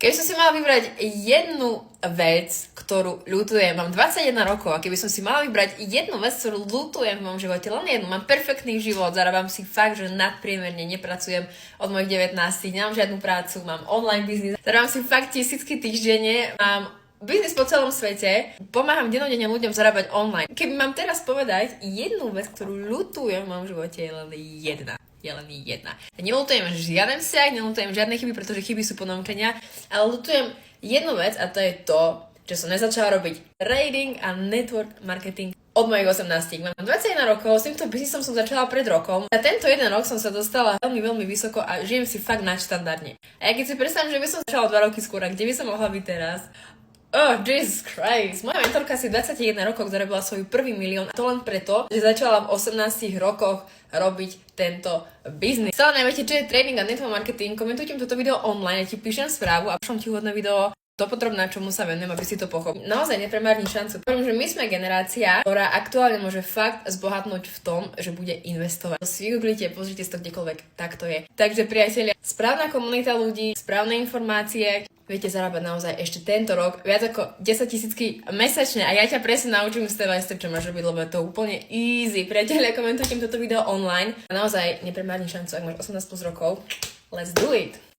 Keby som si mala vybrať jednu vec, ktorú ľutujem, mám 21 rokov a keby som si mala vybrať jednu vec, ktorú ľutujem v mojom živote, len jednu, mám perfektný život, zarábam si fakt, že nadpriemerne, nepracujem od mojich 19, nemám žiadnu prácu, mám online biznis, zarábam si fakt tisícky týždenne, mám biznis po celom svete, pomáham dennodenne ľuďom zarábať online. Keby mám teraz povedať jednu vec, ktorú ľutujem v mojom živote, je len jedna. Neľutujem žiaden vzťah, neľutujem žiadne chyby, pretože chyby sú ponaučenia, ale ľutujem jednu vec a to je to, že som nezačala robiť trading a network marketing od mojich 18. Mám 21 rokov, s týmto biznisom som začala pred rokom. A tento jeden rok som sa dostala veľmi vysoko a žijem si fakt nadštandardne. A ja keď si predstavím, že by som začala 2 roky skôr, a kde by som mohla byť teraz? Oh, Jesus Christ. Moja mentorka si 21 rokov zarobila svoj prvý milión a to len preto, že začala v 18 rokoch robiť tento biznis. Stále neviete, čo je trading a network marketing, komentujte toto video online, ja ti píšem správu a pošlom ti hodné video dopodrobná, čomu sa venujem, aby si to pochopil. Naozaj nepremárni šancu. Poviem, že my sme generácia, ktorá aktuálne môže fakt zbohatnúť v tom, že bude investovať. Si vygooglite, pozrite si to kdekoľvek, tak to je. Takže priatelia, správna komunita ľudí, správne informácie, viete zarábať naozaj ešte tento rok viac ako 10 000 mesačne a ja ťa presne naučím step by step, čo máš robiť, lebo je to úplne easy. Priatelia, komentujte toto video online a naozaj nepremárni šancu, ak máš 18 plus rokov. Let's do it!